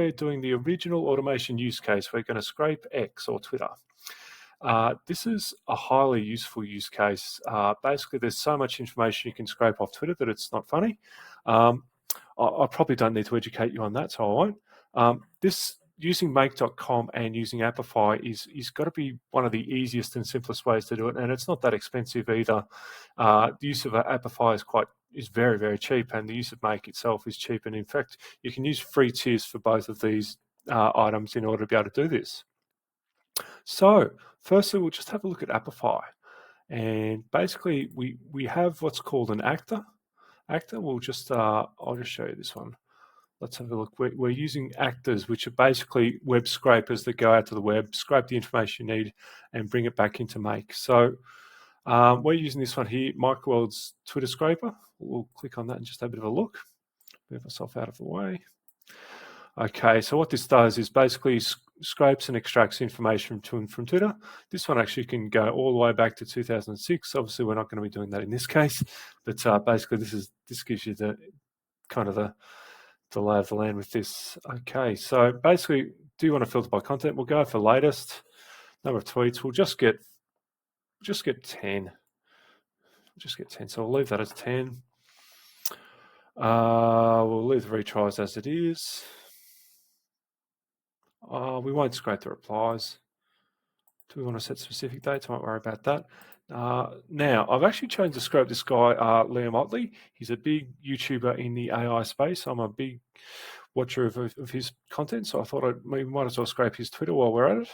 we're doing the original automation use case. We're going to scrape X or Twitter. This is a highly useful use case. Basically, there's so much information you can scrape off Twitter that it's not funny. I probably don't need to educate you on that, so I won't. This using make.com and using Apify is got to be one of the easiest and simplest ways to do it, and it's not that expensive either. The use of Apify is very, very cheap, and the use of Make itself is cheap. And in fact, you can use free tiers for both of these items in order to be able to do this. So firstly, we'll just have a look at Apify. And basically, we have what's called an actor. We'll just, I'll just show you this one. Let's have a look. We're using actors, which are basically web scrapers that go out to the web, scrape the information you need, and bring it back into Make. So we're using this one here, Microworld's Twitter scraper. We'll click on that and just have a bit of a look. Move myself out of the way. Okay, so what this does is basically scrapes and extracts information from Twitter. This one actually can go all the way back to 2006. Obviously, we're not going to be doing that in this case, but basically this gives you the kind of the lay of the land with this. Okay, so basically, do you want to filter by content? We'll go for latest number of tweets. We'll just get 10. Just get 10. So we'll leave that as 10. We'll leave the retries as it is. We won't scrape the replies. Do we want to set specific dates? I won't worry about that. Now, I've actually chosen to scrape this guy, Liam Otley. He's a big YouTuber in the AI space. I'm a big watcher of his content, so I thought we might as well scrape his Twitter while we're at it.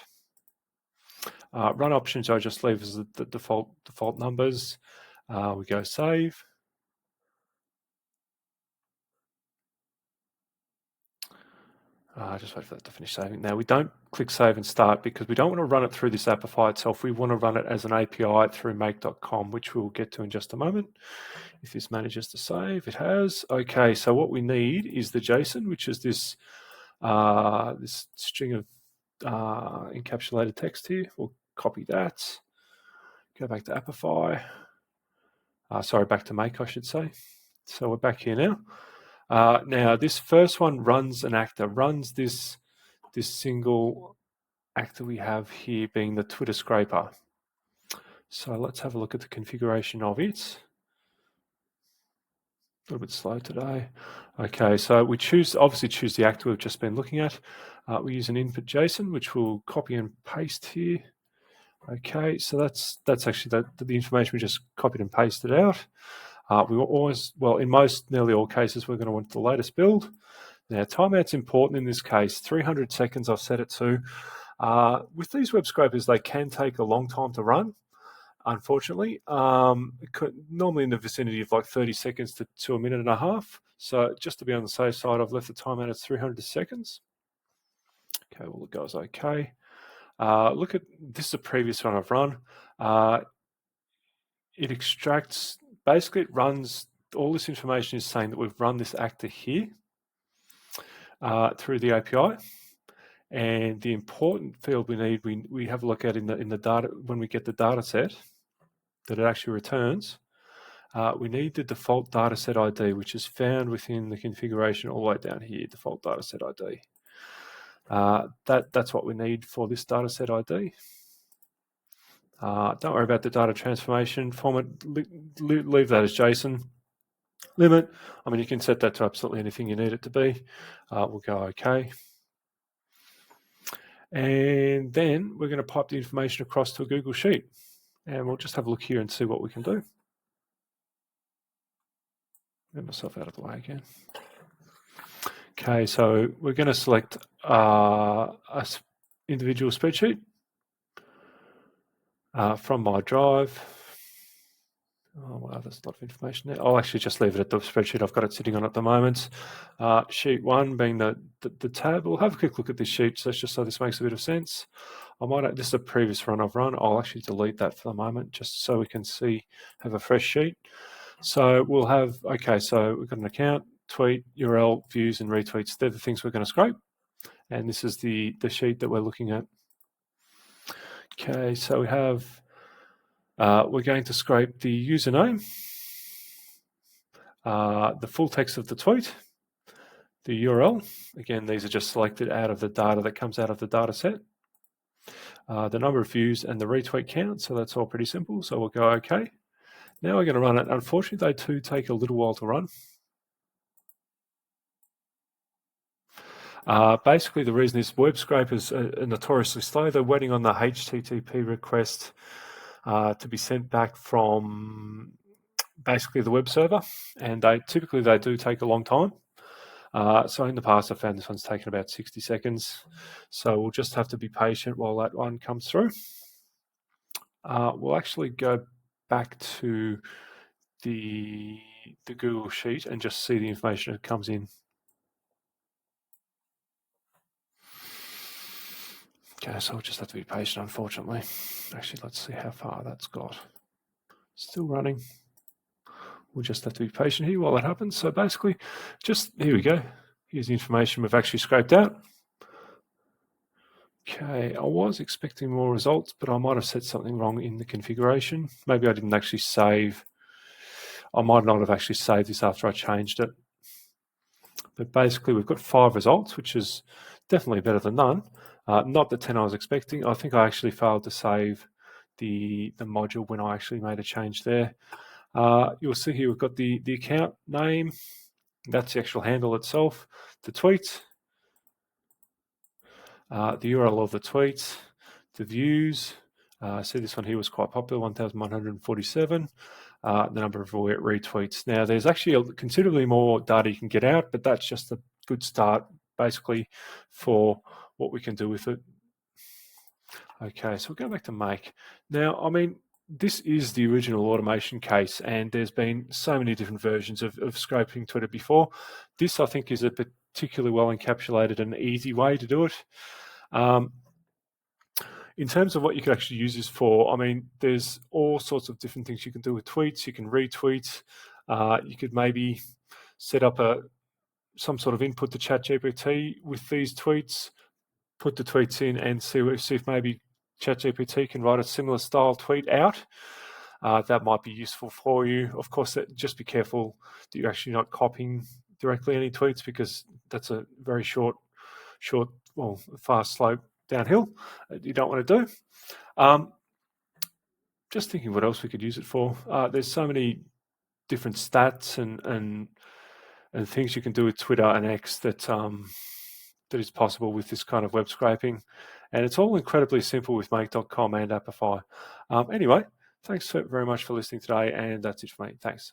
Run options, I just leave as the default numbers. We go save. Just wait for that to finish saving. Now, we don't click save and start because we don't want to run it through this Apify itself. We want to run it as an API through make.com, which we'll get to in just a moment. If this manages to save, it has. Okay, so what we need is the JSON, which is this string of encapsulated text here. We'll copy that. Go back to Apify. Sorry, back to Make, I should say. So we're back here now. Now, this first one runs an actor, runs this single actor we have here being the Twitter scraper. So let's have a look at the configuration of it. A little bit slow today. Okay, so we obviously choose the actor we've just been looking at. We use an input JSON, which we'll copy and paste here. Okay, so that's actually the information we just copied and pasted out. We will always, well, in nearly all cases, we're going to want the latest build. Now, timeout's important in this case. 300 seconds I've set it to. With these web scrapers, they can take a long time to run, unfortunately. Normally in the vicinity of like 30 seconds to a minute and a half. So just to be on the safe side, I've left the timeout at 300 seconds. Okay, well, it goes okay. Look at, this is a previous one I've run. It extracts, basically it runs, all this information is saying that we've run this actor here through the API. And the important field we need, we have a look at in the data, when we get the data set that it actually returns, we need the default data set ID, which is found within the configuration all the way down here, default data set ID. That's what we need for this data set ID. Don't worry about the data transformation format, leave that as JSON. Limit, I mean, you can set that to absolutely anything you need it to be. We'll go okay. And then we're going to pipe the information across to a Google Sheet. And we'll just have a look here and see what we can do. Get myself out of the way again. Okay, so we're going to select a individual spreadsheet from my drive. Oh, wow, there's a lot of information there. I'll actually just leave it at the spreadsheet I've got it sitting on at the moment. Sheet 1 being the tab. We'll have a quick look at this sheet just so this makes a bit of sense. This is a previous run I've run. I'll actually delete that for the moment just so we can have a fresh sheet. So we'll have, okay, so we've got an account, tweet, URL, views, and retweets. They're the things we're going to scrape. And this is the sheet that we're looking at. Okay, so we have, we're going to scrape the username, the full text of the tweet, the URL. Again, these are just selected out of the data that comes out of the data set. The number of views and the retweet count, so that's all pretty simple. So we'll go OK. Now we're going to run it. Unfortunately, they do take a little while to run. Basically, the reason is web scrapers are notoriously slow. They're waiting on the HTTP request to be sent back from basically the web server, and typically they do take a long time. So in the past, I found this one's taken about 60 seconds. So we'll just have to be patient while that one comes through. We'll actually go back to the Google Sheet and just see the information that comes in. Okay, so we'll just have to be patient, unfortunately. Actually, let's see how far that's got. Still running. We'll just have to be patient here while that happens. So basically, just here we go. Here's the information we've actually scraped out. Okay, I was expecting more results, but I might have set something wrong in the configuration. Maybe I didn't actually save. I might not have actually saved this after I changed it. But basically, we've got 5 results, which is definitely better than none. Not the 10 I was expecting. I think I actually failed to save the module when I actually made a change there. You'll see here we've got the account name. That's the actual handle itself. The tweet, the URL of the tweet, the views. See this one here was quite popular, 1,147. The number of retweets. Now there's actually considerably more data you can get out, but that's just a good start basically for what we can do with it. Okay, so we'll go back to make. Now, I mean, this is the original automation case, and there's been so many different versions of scraping Twitter before. This, I think, is a particularly well encapsulated and easy way to do it. In terms of what you could actually use this for, I mean, there's all sorts of different things you can do with tweets. You can retweet. You could maybe set up some sort of input to ChatGPT with these tweets, put the tweets in and see if maybe ChatGPT can write a similar style tweet out. That might be useful for you. Of course, just be careful that you're actually not copying directly any tweets, because that's a very short, well, fast slope downhill you don't want to do. Just thinking what else we could use it for. There's so many different stats and things you can do with Twitter and X that that is possible with this kind of web scraping, and it's all incredibly simple with make.com and Apify. Anyway, thanks very much for listening today, and that's it for me. Thanks.